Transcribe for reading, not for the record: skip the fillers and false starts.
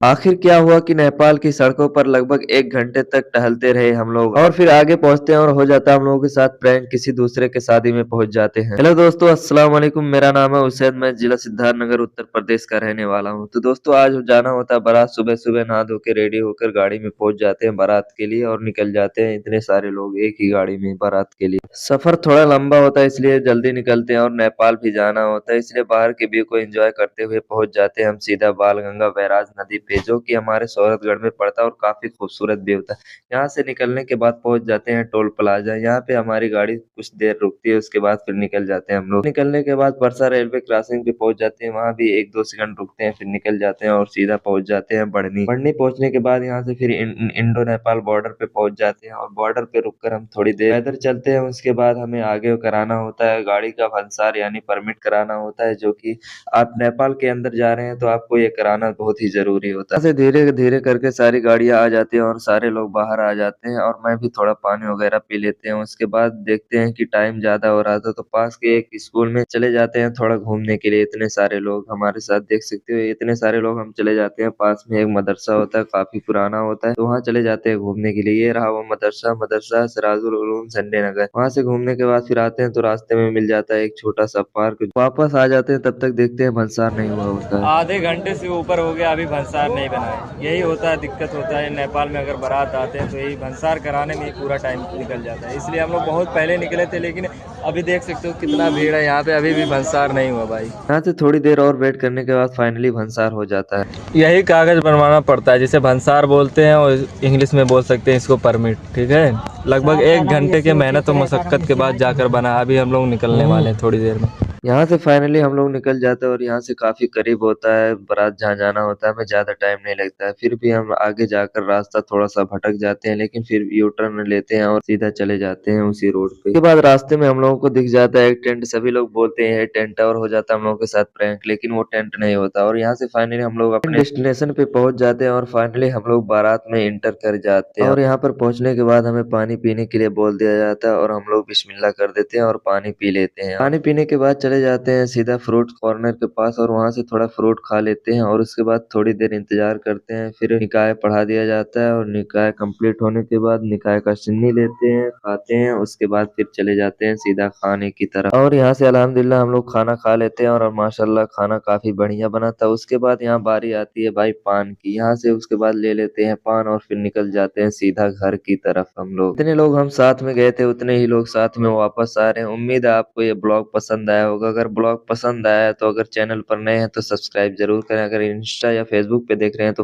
आखिर क्या हुआ कि नेपाल की सड़कों पर लगभग 1 घंटे तक टहलते रहे हम लोग और फिर आगे पहुंचते हैं और हो जाता है हम लोगों के साथ प्रैंक किसी दूसरे के शादी में पहुंच जाते हैं। हेलो दोस्तों, अस्सलाम वालेकुम। मेरा नाम है उसैद, मैं जिला सिद्धार्थनगर उत्तर प्रदेश का रहने वाला हूं। तो दोस्तों आज जाना होता है बारात। सुबह सुबह नहा धो के रेडी होकर गाड़ी में पहुंच जाते हैं बारात के लिए और निकल जाते हैं इतने सारे लोग एक ही गाड़ी में बारात के लिए। सफर थोड़ा लंबा होता है इसलिए जल्दी निकलते हैं और नेपाल भी जाना होता है, इसलिए बाहर के व्यू को एंजॉय करते हुए पहुंच जाते हैं हम सीधा बालगंगा बैराज नदी पे, जो कि हमारे सोहरतगढ़ में पड़ता है और काफी खूबसूरत व्यू था। यहाँ से निकलने के बाद पहुंच जाते हैं टोल प्लाजा। यहाँ पे हमारी गाड़ी कुछ देर रुकती है, उसके बाद फिर निकल जाते हैं हम लोग। निकलने के बाद परसा रेलवे क्रॉसिंग पे पहुंच जाते हैं, वहाँ भी 1-2 सेकंड रुकते हैं, फिर निकल जाते हैं और सीधा पहुंच जाते हैं बढ़नी। बढ़नी पहुंचने के बाद यहाँ से फिर इंडो नेपाल बॉर्डर पे पहुंच जाते हैं और बॉर्डर पे रुककर हम थोड़ी देर पैदल चलते हैं। उसके बाद हमें आगे कराना होता है गाड़ी का भंसार यानी परमिट कराना होता है, जो कि आप नेपाल के अंदर जा रहे हैं तो आपको ये कराना बहुत ही ज़रूरी होता है। ऐसे धीरे-धीरे करके सारी गाड़ियाँ आ जाती हैं और सारे लोग बाहर आ जाते हैं और मैं भी थोड़ा पानी वगैरह पी लेते हैं। उसके बाद देखते हैं कि टाइम ज़्यादा हो रहा था तो पास के एक स्कूल में चले जाते हैं थोड़ा घूमने के लिए। इतने सारे लोग हमारे साथ देख सकते हो, इतने सारे लोग हम चले जाते हैं। पास में एक मदरसा होता है, काफ़ी पुराना होता है, तो वहाँ चले जाते हैं घूमने के लिए। ये रहा वो मदरसा, मदरसा सिराजुल उलूम संडे नगर। वहाँ से घूमने के बाद फिर आते हैं तो रास्ते में मिल जाता है एक छोटा-सा पार्क। वापस आ जाते हैं, तब तक देखते हैं भंसार नहीं हुआ होता है। आधे घंटे से ऊपर हो गया, अभी भंसार नहीं बना है। यही होता है, दिक्कत होता है नेपाल में। अगर बारात आते हैं तो यही भंसार कराने में ही पूरा टाइम निकल जाता है, इसलिए हम लोग बहुत पहले निकले थे। लेकिन अभी देख सकते हो कितना भीड़ है यहाँ पे, अभी भी भंसार नहीं हुआ भाई। यहाँ से थोड़ी देर और वेट करने के बाद फाइनली भंसार हो जाता है। यही कागज़ बनवाना पड़ता है, जिसे भंसार बोलते हैं और इंग्लिश में बोल सकते हैं इसको परमिट। ठीक है, लगभग 1 घंटे के मेहनत और मशक्क़त के बाद जाकर बना। अभी हम लोग निकलने वाले हैं थोड़ी देर में। यहाँ से फाइनली हम लोग निकल जाते हैं और यहाँ से काफ़ी करीब होता है बारात जहाँ जाना होता है, हमें ज़्यादा टाइम नहीं लगता है। फिर भी हम आगे जाकर रास्ता थोड़ा-सा भटक जाते हैं, लेकिन फिर यू टर्न लेते हैं और सीधा चले जाते हैं उसी रोड पे। उसके बाद रास्ते में हम लोगों को दिख जाता है एक टेंट। सभी लोग बोलते हैं ये टेंट है और हो जाता है हम लोगों के साथ प्रैंक, लेकिन वो टेंट नहीं होता। और यहाँ से फाइनली हम लोग अपने डेस्टिनेशन पे पहुँच जाते हैं और फाइनली हम लोग बारात में एंटर कर जाते हैं। और यहाँ पर पहुँचने के बाद हमें पानी पीने के लिए बोल दिया जाता है और हम लोग बिस्मिल्लाह कर देते हैं और पानी पी लेते हैं। पानी पीने के बाद चले जाते हैं सीधा फ्रूट कॉर्नर के पास और वहाँ से थोड़ा फ्रूट खा लेते हैं और उसके बाद थोड़ी देर इंतजार करते हैं। फिर निकाह पढ़ा दिया जाता है और निकाह कंप्लीट होने के बाद निकाह का सुन्नी लेते हैं, खाते हैं। उसके बाद फिर चले जाते हैं सीधा खाने की तरफ और यहाँ से अल्हम्दुलिल्लाह हम लोग खाना खा लेते हैं और माशाल्लाह खाना काफ़ी बढ़िया बना था। उसके बाद यहाँ बारी आती है भाई पान की। यहाँ से उसके बाद ले लेते हैं पान और फिर निकल जाते हैं सीधा घर की तरफ हम लोग। जितने लोग हम साथ में गए थे उतने ही लोग साथ में वापस आ रहे हैं। उम्मीद है आपको ये ब्लॉग पसंद आया होगा। अगर ब्लॉग पसंद आया है तो अगर चैनल पर नए हैं तो सब्सक्राइब ज़रूर करें। अगर इंस्टा या फ़ेसबुक पे देख रहे हैं तो